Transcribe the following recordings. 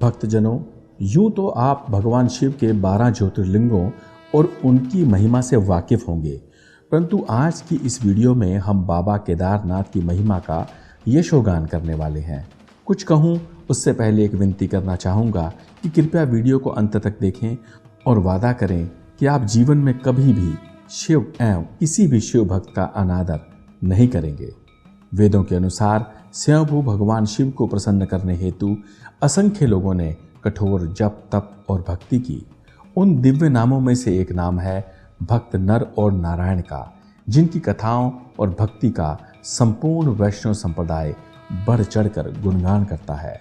भक्तजनों, यूं तो आप भगवान शिव के 12 ज्योतिर्लिंगों और उनकी महिमा से वाकिफ होंगे, परंतु आज की इस वीडियो में हम बाबा केदारनाथ की महिमा का यशोगान करने वाले हैं। कुछ कहूँ उससे पहले एक विनती करना चाहूँगा कि कृपया वीडियो को अंत तक देखें और वादा करें कि आप जीवन में कभी भी शिव एवं किसी भी शिव भक्त का अनादर नहीं करेंगे। वेदों के अनुसार स्वयंभू भगवान शिव को प्रसन्न करने हेतु असंख्य लोगों ने कठोर जप तप और भक्ति की। उन दिव्य नामों में से एक नाम है भक्त नर और नारायण का, जिनकी कथाओं और भक्ति का संपूर्ण वैष्णव संप्रदाय बढ़ चढ़कर गुणगान करता है।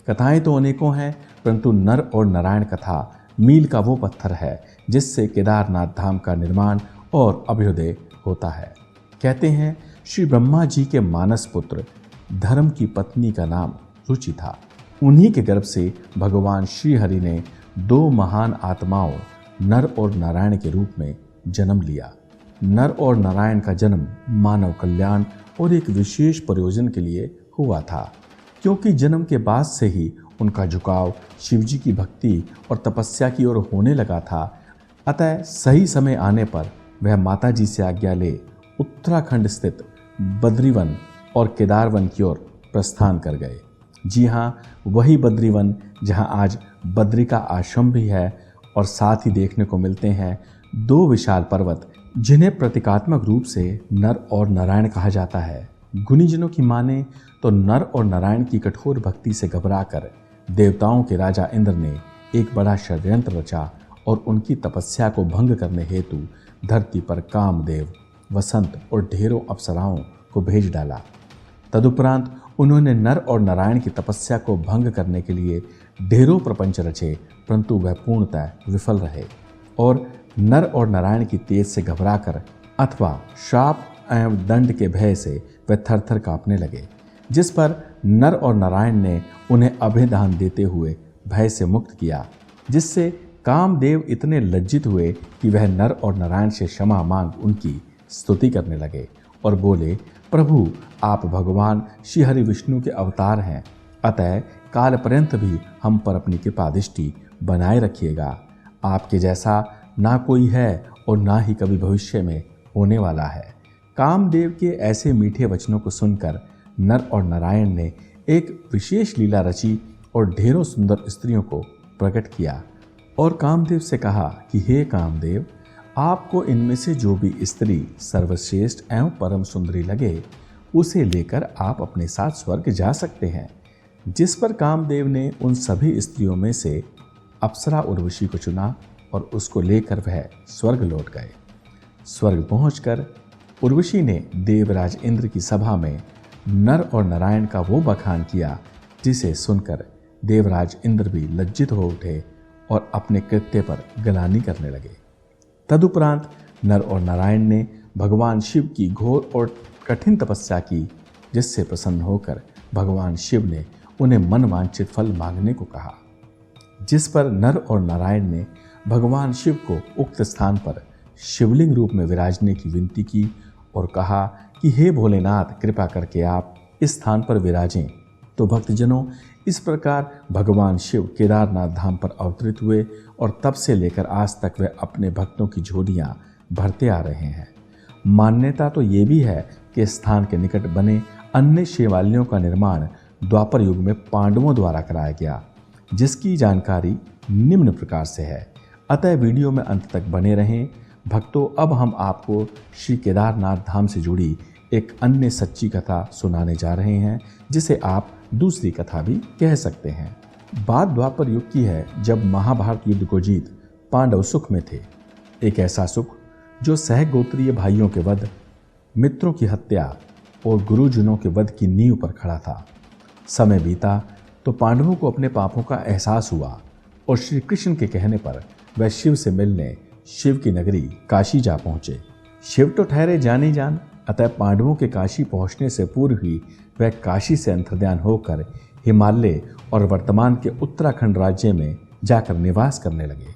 कथाएं तो अनेकों हैं, परंतु नर और नारायण कथा मील का वो पत्थर है जिससे केदारनाथ धाम का निर्माण और अभ्युदय होता है। कहते हैं श्री ब्रह्मा जी के मानस पुत्र धर्म की पत्नी का नाम रुचि था। उन्हीं के गर्भ से भगवान श्री हरि ने 2 महान आत्माओं नर और नारायण के रूप में जन्म लिया। नर और नारायण का जन्म मानव कल्याण और एक विशेष प्रयोजन के लिए हुआ था, क्योंकि जन्म के बाद से ही उनका झुकाव शिवजी की भक्ति और तपस्या की ओर होने लगा था। अतः सही समय आने पर वह माता जी से आज्ञा ले उत्तराखंड स्थित बद्रीवन और केदारवन की ओर प्रस्थान कर गए। जी हाँ, वही बद्रीवन जहाँ आज बद्रिका आश्रम भी है, और साथ ही देखने को मिलते हैं 2 विशाल पर्वत जिन्हें प्रतीकात्मक रूप से नर और नारायण कहा जाता है। गुणीजनों की माने तो नर और नारायण की कठोर भक्ति से घबराकर देवताओं के राजा इंद्र ने एक बड़ा षड्यंत्र रचा और उनकी तपस्या को भंग करने हेतु धरती पर कामदेव, वसंत और ढेरों अप्सराओं को भेज डाला। तदुपरांत उन्होंने नर और नारायण की तपस्या को भंग करने के लिए ढेरों प्रपंच रचे, परंतु वह पूर्णतः विफल रहे और नर और नारायण की तेज से घबराकर अथवा श्राप एवं दंड के भय से वे थरथर कांपने लगे, जिस पर नर और नारायण ने उन्हें अभयदान देते हुए भय से मुक्त किया, जिससे कामदेव इतने लज्जित हुए कि वह नर और नारायण से क्षमा मांग उनकी स्तुति करने लगे और बोले, प्रभु आप भगवान श्री हरि विष्णु के अवतार हैं, अतः काल पर्यंत भी हम पर अपनी कृपा दृष्टि बनाए रखिएगा। आपके जैसा ना कोई है और ना ही कभी भविष्य में होने वाला है। कामदेव के ऐसे मीठे वचनों को सुनकर नर और नारायण ने एक विशेष लीला रची और ढेरों सुंदर स्त्रियों को प्रकट किया और कामदेव से कहा कि हे कामदेव, आपको इनमें से जो भी स्त्री सर्वश्रेष्ठ एवं परम सुंदरी लगे उसे लेकर आप अपने साथ स्वर्ग जा सकते हैं। जिस पर कामदेव ने उन सभी स्त्रियों में से अप्सरा उर्वशी को चुना और उसको लेकर वह स्वर्ग लौट गए। स्वर्ग पहुंचकर उर्वशी ने देवराज इंद्र की सभा में नर और नारायण का वो बखान किया जिसे सुनकर देवराज इंद्र भी लज्जित हो उठे और अपने कृत्य पर गलानी करने लगे। तदुपरांत नर और नारायण ने भगवान शिव की घोर और कठिन तपस्या की, जिससे प्रसन्न होकर भगवान शिव ने उन्हें मनवांछित फल मांगने को कहा। जिस पर नर और नारायण ने भगवान शिव को उक्त स्थान पर शिवलिंग रूप में विराजने की विनती की और कहा कि हे भोलेनाथ, कृपा करके आप इस स्थान पर विराजें। तो भक्तजनों, इस प्रकार भगवान शिव केदारनाथ धाम पर अवतरित हुए और तब से लेकर आज तक वे अपने भक्तों की झोलियां भरते आ रहे हैं। मान्यता तो ये भी है कि स्थान के निकट बने अन्य शिवालयों का निर्माण द्वापर युग में पांडवों द्वारा कराया गया, जिसकी जानकारी निम्न प्रकार से है। अतः वीडियो में अंत तक बने रहें। भक्तों, अब हम आपको श्री केदारनाथ धाम से जुड़ी एक अन्य सच्ची कथा सुनाने जा रहे हैं, जिसे आप दूसरी कथा भी कह सकते हैं। बात द्वापर युग की है, जब महाभारत युद्ध को जीत पांडव सुख में थे। एक ऐसा सुख जो सहगोत्रीय भाइयों के वध, मित्रों की हत्या और गुरुजनों के वध की नींव पर खड़ा था। समय बीता तो पांडवों को अपने पापों का एहसास हुआ और श्री कृष्ण के कहने पर वह शिव से मिलने शिव की नगरी काशी जा पहुंचे। शिव तो ठहरे जाने जान, अतः पांडवों के काशी पहुंचने से पूर्व ही वह काशी से अंतर्ध्यान होकर हिमालय और वर्तमान के उत्तराखंड राज्य में जाकर निवास करने लगे।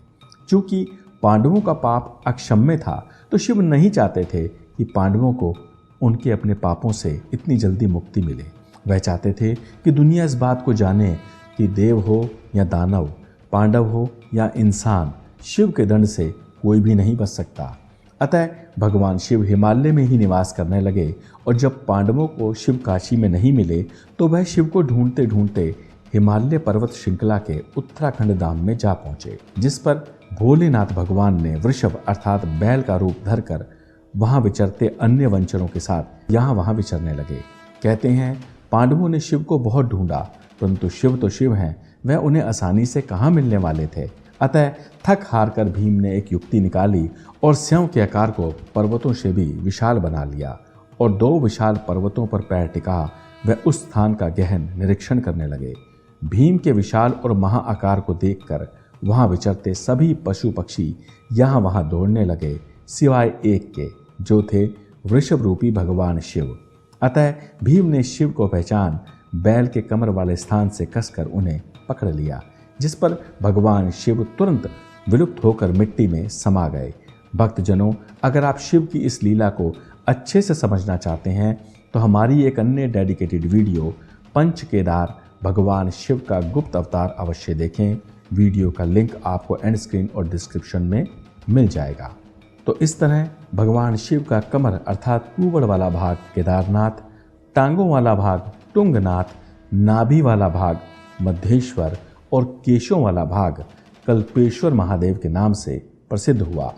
चूंकि पांडवों का पाप अक्षम्य था, तो शिव नहीं चाहते थे कि पांडवों को उनके अपने पापों से इतनी जल्दी मुक्ति मिले। वह चाहते थे कि दुनिया इस बात को जाने कि देव हो या दानव, पांडव हो या इंसान, शिव के दंड से कोई भी नहीं बच सकता। अतः भगवान शिव हिमालय में ही निवास करने लगे और जब पांडवों को शिव काशी में नहीं मिले तो वह शिव को ढूंढते ढूंढते हिमालय पर्वत श्रृंखला के उत्तराखंड धाम में जा पहुंचे, जिस पर भोलेनाथ भगवान ने वृषभ अर्थात बैल का रूप धरकर वहां विचरते अन्य वंचरों के साथ यहाँ वहां विचरने लगे। कहते हैं पांडवों ने शिव को बहुत ढूंढा, परंतु शिव तो शिव हैं, वह उन्हें आसानी से कहाँ मिलने वाले थे। अतः थक हार कर भीम ने एक युक्ति निकाली और स्यों के आकार को पर्वतों से भी विशाल बना लिया और 2 विशाल पर्वतों पर पैर टिका वह उस स्थान का गहन निरीक्षण करने लगे। भीम के विशाल और महा आकार को देखकर वहां विचरते सभी पशु पक्षी यहाँ वहां दौड़ने लगे, सिवाय एक के, जो थे वृषभ रूपी भगवान शिव। अतः भीम ने शिव को पहचान बैल के कमर वाले स्थान से कसकर उन्हें पकड़ लिया, जिस पर भगवान शिव तुरंत विलुप्त होकर मिट्टी में समा गए। भक्तजनों, अगर आप शिव की इस लीला को अच्छे से समझना चाहते हैं तो हमारी एक अन्य डेडिकेटेड वीडियो पंच केदार भगवान शिव का गुप्त अवतार अवश्य देखें। वीडियो का लिंक आपको एंड स्क्रीन और डिस्क्रिप्शन में मिल जाएगा। तो इस तरह भगवान शिव का कमर अर्थात कुबड़ वाला भाग केदारनाथ, टांगों वाला भाग टुंगनाथ, नाभि वाला भाग मध्येश्वर और केशों वाला भाग कल्पेश्वर महादेव के नाम से प्रसिद्ध हुआ।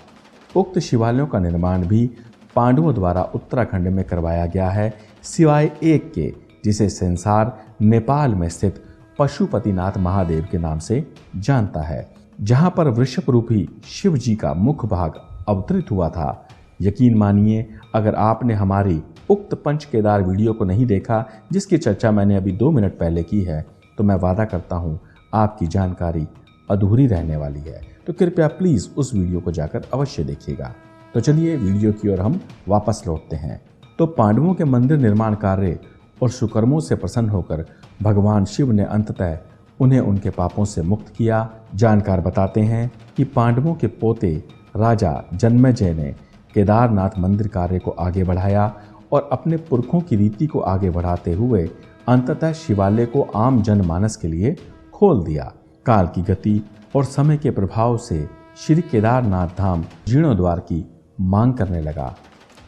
उक्त शिवालयों का निर्माण भी पांडवों द्वारा उत्तराखंड में करवाया गया है, सिवाय एक के, जिसे संसार नेपाल में स्थित पशुपतिनाथ महादेव के नाम से जानता है, जहां पर वृषभ रूपी शिव जी का मुख भाग अवतरित हुआ था। यकीन मानिए, अगर आपने हमारी उक्त पंच केदार वीडियो को नहीं देखा, जिसकी चर्चा मैंने अभी 2 मिनट पहले की है, तो मैं वादा करता हूँ आपकी जानकारी अधूरी रहने वाली है। तो कृपया प्लीज़ उस वीडियो को जाकर अवश्य देखिएगा। तो चलिए वीडियो की ओर हम वापस लौटते हैं। तो पांडवों के मंदिर निर्माण कार्य और सुकर्मों से प्रसन्न होकर भगवान शिव ने अंततः उन्हें उनके पापों से मुक्त किया। जानकार बताते हैं कि पांडवों के पोते राजा जन्मेजय ने केदारनाथ मंदिर कार्य को आगे बढ़ाया और अपने पुरखों की रीति को आगे बढ़ाते हुए अंततः शिवालय को आम जनमानस के लिए खोल दिया। काल की गति और समय के प्रभाव से श्री केदारनाथ धाम जीर्णोद्धार की मांग करने लगा,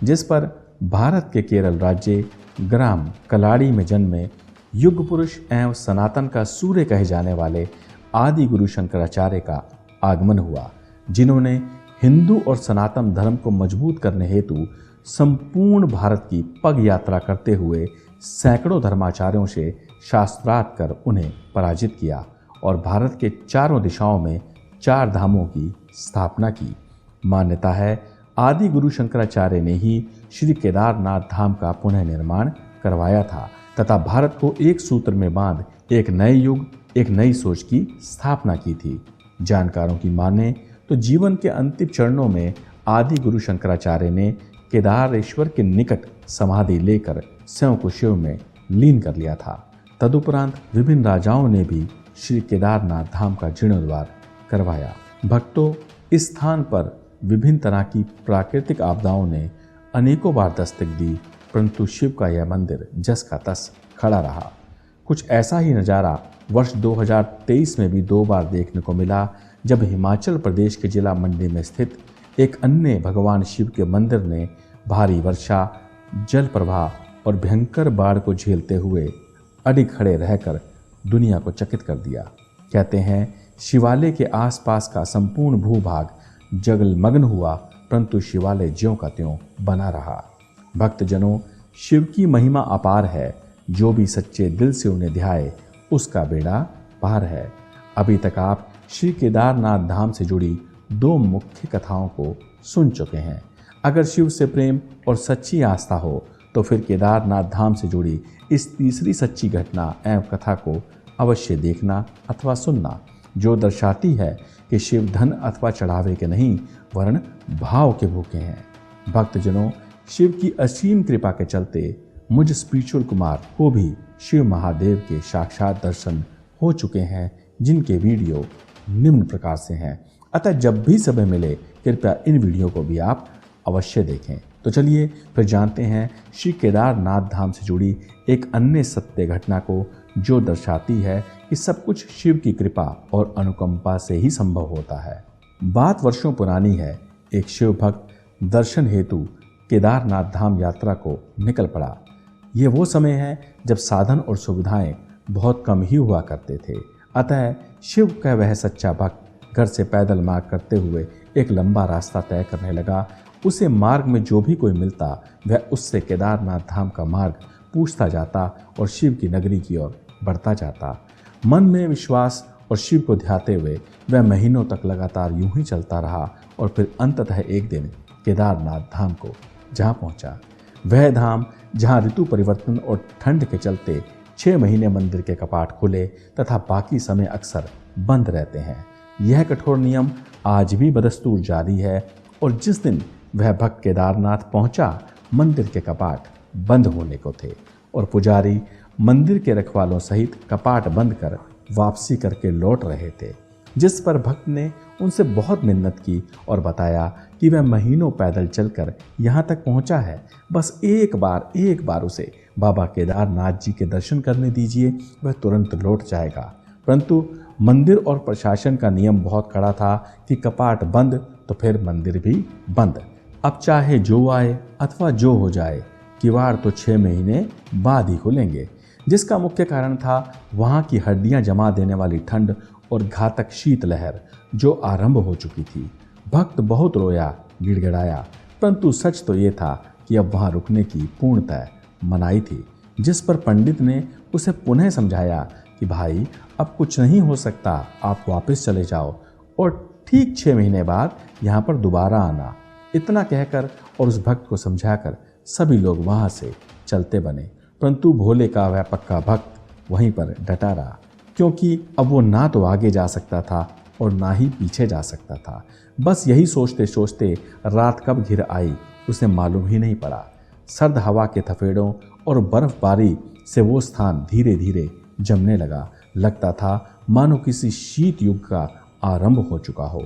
जिस पर भारत के केरल राज्य ग्राम कलाड़ी में जन्मे युग पुरुष एवं सनातन का सूर्य कहे जाने वाले आदि गुरु शंकराचार्य का आगमन हुआ, जिन्होंने हिंदू और सनातन धर्म को मजबूत करने हेतु संपूर्ण भारत की पग यात्रा करते हुए सैकड़ों धर्माचार्यों से शास्त्रार्थ कर उन्हें पराजित किया और भारत के चारों दिशाओं में 4 धामों की स्थापना की। मान्यता है आदि गुरु शंकराचार्य ने ही श्री केदारनाथ धाम का पुनः निर्माण करवाया था तथा भारत को एक सूत्र में बांध एक नए युग, एक नई सोच की स्थापना की थी। जानकारों की माने तो जीवन के अंतिम चरणों में आदि गुरु शंकराचार्य ने केदारेश्वर के निकट समाधि लेकर स्वयं को शिव में लीन कर लिया था। तदुपरांत विभिन्न राजाओं ने भी श्री केदारनाथ धाम का जीर्णोद्धार करवाया। भक्तों, इस स्थान पर विभिन्न तरह की प्राकृतिक आपदाओं ने अनेकों बार दस्तक दी, परंतु शिव का यह मंदिर जस का तस खड़ा रहा। कुछ ऐसा ही नज़ारा वर्ष 2023 में भी 2 बार देखने को मिला, जब हिमाचल प्रदेश के जिला मंडी में स्थित एक अन्य भगवान शिव के मंदिर ने भारी वर्षा, जल प्रवाह और भयंकर बाढ़ को झेलते हुए अडिग खड़े रहकर दुनिया को चकित कर दिया। कहते हैं शिवालय के आसपास का संपूर्ण भूभाग जगमग्न हुआ, परंतु शिवालय ज्यों का त्यों बना रहा। भक्तजनों, शिव की महिमा अपार है, जो भी सच्चे दिल से उन्हें ध्याए उसका बेड़ा पार है। अभी तक आप श्री केदारनाथ धाम से जुड़ी 2 मुख्य कथाओं को सुन चुके हैं। अगर शिव से प्रेम और सच्ची आस्था हो तो फिर केदारनाथ धाम से जुड़ी इस तीसरी सच्ची घटना एवं कथा को अवश्य देखना अथवा सुनना, जो दर्शाती है कि शिव धन अथवा चढ़ावे के नहीं वरन भाव के भूखे हैं। भक्तजनों, शिव की असीम कृपा के चलते मुझ स्पिरिचुअल कुमार को भी शिव महादेव के साक्षात दर्शन हो चुके हैं, जिनके वीडियो निम्न प्रकार से हैं। अतः जब भी समय मिले कृपया इन वीडियो को भी आप अवश्य देखें। तो चलिए फिर जानते हैं श्री केदारनाथ धाम से जुड़ी एक अन्य सत्य घटना को, जो दर्शाती है कि सब कुछ शिव की कृपा और अनुकंपा से ही संभव होता है। बात वर्षों पुरानी है। एक शिव भक्त दर्शन हेतु केदारनाथ धाम यात्रा को निकल पड़ा। ये वो समय है जब साधन और सुविधाएं बहुत कम ही हुआ करते थे। अतः शिव का वह सच्चा भक्त घर से पैदल मार्ग करते हुए एक लंबा रास्ता तय करने लगा। उसे मार्ग में जो भी कोई मिलता वह उससे केदारनाथ धाम का मार्ग पूछता जाता और शिव की नगरी की ओर बढ़ता जाता। मन में विश्वास और शिव को ध्याते हुए वह महीनों तक लगातार यूं ही चलता रहा और फिर अंततः एक दिन केदारनाथ धाम को जहाँ पहुँचा। वह धाम जहाँ ऋतु परिवर्तन और ठंड के चलते 6 महीने मंदिर के कपाट खुले तथा बाकी समय अक्सर बंद रहते हैं। यह कठोर नियम आज भी बदस्तूर जारी है और जिस दिन वह भक्त केदारनाथ पहुंचा मंदिर के कपाट बंद होने को थे और पुजारी मंदिर के रखवालों सहित कपाट बंद कर वापसी करके लौट रहे थे। जिस पर भक्त ने उनसे बहुत मिन्नत की और बताया कि वह महीनों पैदल चलकर यहाँ तक पहुँचा है, बस एक बार उसे बाबा केदारनाथ जी के दर्शन करने दीजिए, वह तुरंत लौट जाएगा। परंतु मंदिर और प्रशासन का नियम बहुत कड़ा था कि कपाट बंद तो फिर मंदिर भी बंद। अब चाहे जो आए अथवा जो हो जाए, किवाड़ तो 6 महीने बाद ही खुलेंगे। जिसका मुख्य कारण था वहाँ की हड्डियाँ जमा देने वाली ठंड और घातक शीतलहर जो आरंभ हो चुकी थी। भक्त बहुत रोया, गिड़गिड़ाया, परंतु सच तो ये था कि अब वहाँ रुकने की पूर्णतः मनाही थी। जिस पर पंडित ने उसे पुनः समझाया कि भाई अब कुछ नहीं हो सकता, आप वापस चले जाओ और ठीक 6 महीने बाद यहाँ पर दोबारा आना। इतना कहकर और उस भक्त को समझाकर सभी लोग वहाँ से चलते बने, परंतु भोले का वह पक्का भक्त वहीं पर डटा रहा, क्योंकि अब वो ना तो आगे जा सकता था और ना ही पीछे जा सकता था। बस यही सोचते सोचते रात कब घिर आई उसे मालूम ही नहीं पड़ा। सर्द हवा के थपेड़ों और बर्फबारी से वो स्थान धीरे धीरे जमने लगा। लगता था मानो किसी शीत युग का आरंभ हो चुका हो।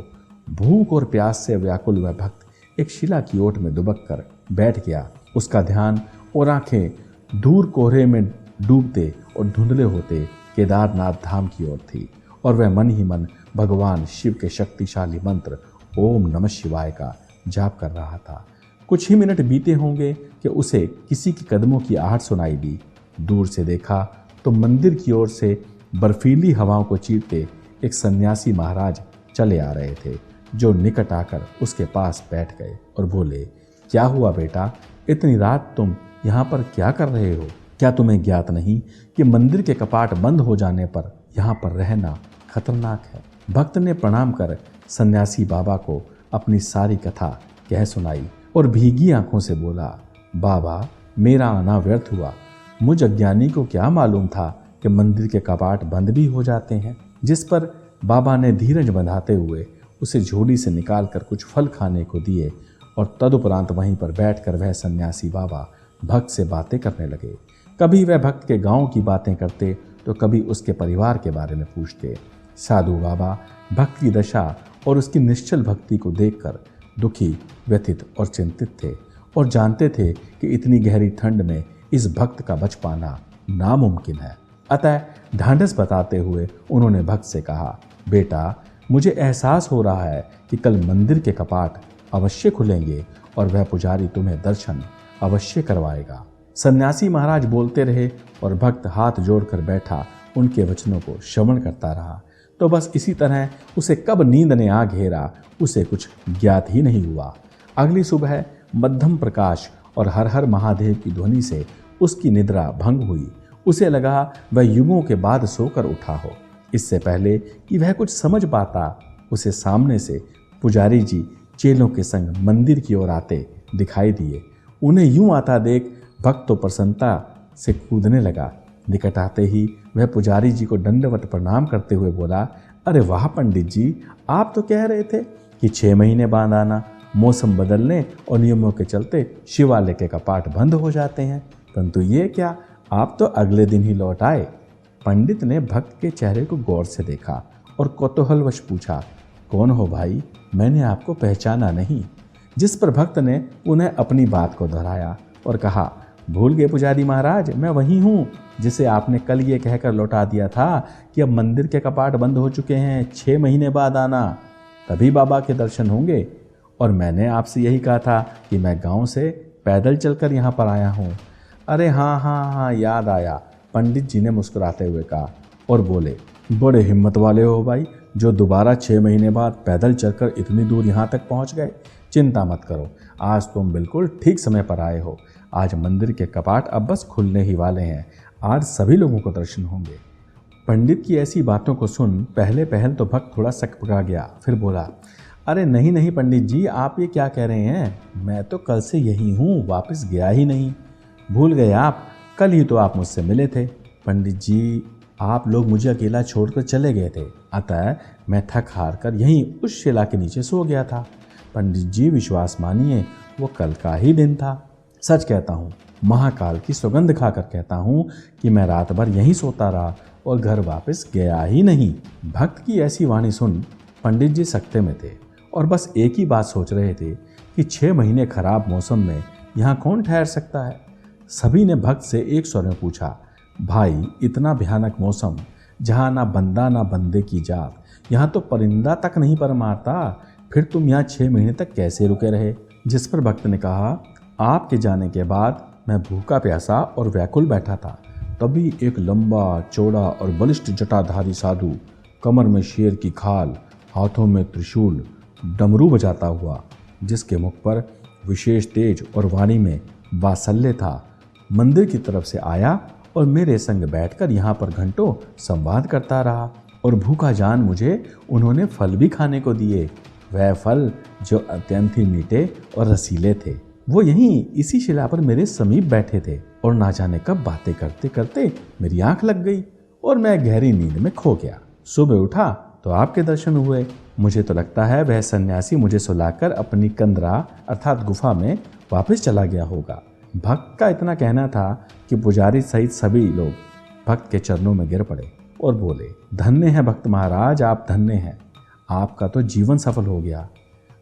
भूख और प्यास से व्याकुल वह भक्त एक शिला की ओट में दुबक कर बैठ गया। उसका ध्यान और आंखें दूर कोहरे में डूबते और धुंधले होते केदारनाथ धाम की ओर थी और वह मन ही मन भगवान शिव के शक्तिशाली मंत्र ओम नमः शिवाय का जाप कर रहा था। कुछ ही मिनट बीते होंगे कि उसे किसी के कदमों की आहट सुनाई दी। दूर से देखा तो मंदिर की ओर से बर्फीली हवाओं को चीरते एक सन्यासी महाराज चले आ रहे थे, जो निकट आकर उसके पास बैठ गए और बोले, क्या हुआ बेटा, इतनी रात तुम यहाँ पर क्या कर रहे हो? क्या तुम्हें ज्ञात नहीं कि मंदिर के कपाट बंद हो जाने पर यहाँ पर रहना खतरनाक है? भक्त ने प्रणाम कर सन्यासी बाबा को अपनी सारी कथा कह सुनाई और भीगी आंखों से बोला, बाबा मेरा आना व्यर्थ हुआ। मुझ अज्ञानी को क्या मालूम था कि मंदिर के कपाट बंद भी हो जाते हैं। जिस पर बाबा ने धीरज बंधाते हुए उसे झोली से निकालकर कुछ फल खाने को दिए और तदुपरांत वहीं पर बैठकर वह सन्यासी बाबा भक्त से बातें करने लगे। कभी वह भक्त के गांव की बातें करते तो कभी उसके परिवार के बारे में पूछते। साधु बाबा भक्त की दशा और उसकी निश्चल भक्ति को देखकर दुखी, व्यथित और चिंतित थे और जानते थे कि इतनी गहरी ठंड में इस भक्त का बच पाना नामुमकिन है। अतः ढांढस बताते हुए उन्होंने भक्त से कहा, बेटा मुझे एहसास हो रहा है कि कल मंदिर के कपाट अवश्य खुलेंगे और वह पुजारी तुम्हें दर्शन अवश्य करवाएगा। सन्यासी महाराज बोलते रहे और भक्त हाथ जोड़कर बैठा उनके वचनों को श्रवण करता रहा। तो बस इसी तरह उसे कब नींद ने आ घेरा उसे कुछ ज्ञात ही नहीं हुआ। अगली सुबह मध्यम प्रकाश और हर हर महादेव की ध्वनि से उसकी निद्रा भंग हुई। उसे लगा वह युगों के बाद सोकर उठा हो। इससे पहले कि वह कुछ समझ पाता, उसे सामने से पुजारी जी चेलों के संग मंदिर की ओर आते दिखाई दिए। उन्हें यूं आता देख भक्त तो प्रसन्नता से कूदने लगा। निकट आते ही वह पुजारी जी को दंडवत प्रणाम करते हुए बोला, अरे वाह पंडित जी, आप तो कह रहे थे कि 6 महीने बाद आना। मौसम बदलने और नियमों के चलते शिवालय के कपाट बंद हो जाते हैं, परंतु ये क्या, आप तो अगले दिन ही लौट आए। पंडित ने भक्त के चेहरे को गौर से देखा और कौतूहलवश पूछा, कौन हो भाई, मैंने आपको पहचाना नहीं। जिस पर भक्त ने उन्हें अपनी बात को दोहराया और कहा, भूल गए पुजारी महाराज, मैं वही हूँ जिसे आपने कल ये कहकर लौटा दिया था कि अब मंदिर के कपाट बंद हो चुके हैं, 6 महीने बाद आना, तभी बाबा के दर्शन होंगे। और मैंने आपसे यही कहा था कि मैं गांव से पैदल चलकर यहाँ पर आया हूँ। अरे हाँ हाँ हाँ, याद आया, पंडित जी ने मुस्कुराते हुए कहा और बोले, बड़े हिम्मत वाले हो भाई, जो दोबारा 6 महीने बाद पैदल चलकर इतनी दूर यहाँ तक पहुँच गए। चिंता मत करो, आज तुम बिल्कुल ठीक समय पर आए हो। आज मंदिर के कपाट अब बस खुलने ही वाले हैं, आज सभी लोगों को दर्शन होंगे। पंडित की ऐसी बातों को सुन पहले तो भक्त थोड़ा सकपका गया, फिर बोला, अरे नहीं नहीं पंडित जी, आप ये क्या कह रहे हैं, मैं तो कल से यही हूँ, वापस गया ही नहीं। भूल गए आप, कल ही तो आप मुझसे मिले थे। पंडित जी, आप लोग मुझे अकेला छोड़कर चले गए थे, अतः मैं थक हार कर यहीं उस शिला के नीचे सो गया था। पंडित जी विश्वास मानिए, वो कल का ही दिन था। सच कहता हूँ, महाकाल की सुगंध खाकर कहता हूँ कि मैं रात भर यहीं सोता रहा और घर वापस गया ही नहीं। भक्त की ऐसी वाणी सुन पंडित जी सकते में थे और बस एक ही बात सोच रहे थे कि 6 महीने खराब मौसम में यहाँ कौन ठहर सकता है। सभी ने भक्त से एक स्वर में पूछा, भाई इतना भयानक मौसम, जहाँ ना बंदा ना बंदे की जात, यहाँ तो परिंदा तक नहीं पर मारता, फिर तुम यहाँ 6 महीने तक कैसे रुके रहे। जिस पर भक्त ने कहा, आपके जाने के बाद मैं भूखा प्यासा और व्याकुल बैठा था, तभी एक लंबा चौड़ा और बलिष्ठ जटाधारी साधु, कमर में शेर की खाल, हाथों में त्रिशूल, डमरू बजाता हुआ, जिसके मुख पर विशेष तेज और वाणी में वात्सल्य था, मंदिर की तरफ से आया और मेरे संग बैठकर यहाँ पर घंटों संवाद करता रहा। और भूखा जान मुझे उन्होंने फल भी खाने को दिए, वह फल जो अत्यंत ही मीठे और रसीले थे। वो यहीं इसी शिला पर मेरे समीप बैठे थे और ना जाने कब बातें करते करते मेरी आंख लग गई और मैं गहरी नींद में खो गया। सुबह उठा तो आपके दर्शन हुए। मुझे तो लगता है वह सन्यासी मुझे सुलाकर अपनी कंदरा अर्थात गुफा में वापस चला गया होगा। भक्त का इतना कहना था कि पुजारी सहित सभी लोग भक्त के चरणों में गिर पड़े और बोले, धन्य है भक्त महाराज, आप धन्य हैं, आपका तो जीवन सफल हो गया,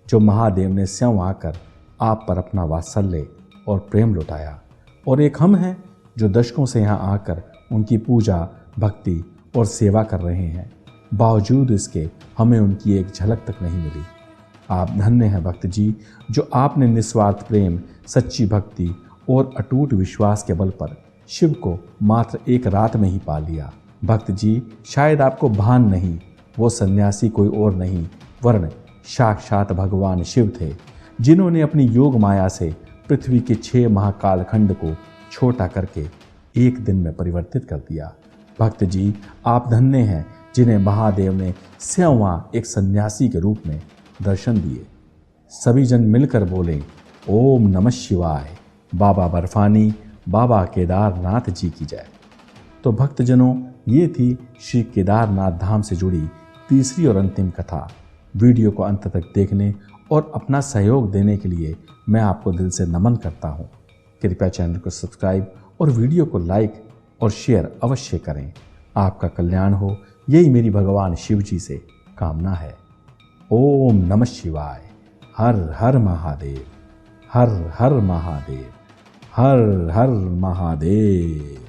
जो महादेव ने स्वयं आकर आप पर अपना वात्सल्य और प्रेम लौटाया। और एक हम हैं जो दशकों से यहाँ आकर उनकी पूजा भक्ति और सेवा कर रहे हैं, बावजूद इसके हमें उनकी एक झलक तक नहीं मिली। आप धन्य हैं भक्त जी, जो आपने निस्वार्थ प्रेम, सच्ची भक्ति और अटूट विश्वास के बल पर शिव को मात्र एक रात में ही पा लिया। भक्त जी, शायद आपको भान नहीं, वो सन्यासी कोई और नहीं वरन साक्षात भगवान शिव थे, जिन्होंने अपनी योग माया से पृथ्वी के 6 महाकाल खंड को छोटा करके एक दिन में परिवर्तित कर दिया। भक्त जी, आप धन्य हैं जिन्हें महादेव ने स्वयं एक सन्यासी के रूप में दर्शन दिए। सभी जन मिलकर बोले, ओम नमः शिवाय, बाबा बर्फानी, बाबा केदारनाथ जी की जय। तो भक्तजनों, ये थी श्री केदारनाथ धाम से जुड़ी तीसरी और अंतिम कथा। वीडियो को अंत तक देखने और अपना सहयोग देने के लिए मैं आपको दिल से नमन करता हूँ। कृपया चैनल को सब्सक्राइब और वीडियो को लाइक और शेयर अवश्य करें। आपका कल्याण हो, यही मेरी भगवान शिव जी से कामना है। ओम नमः शिवाय। हर हर महादेव, हर हर महादेव, हर हर महादेव।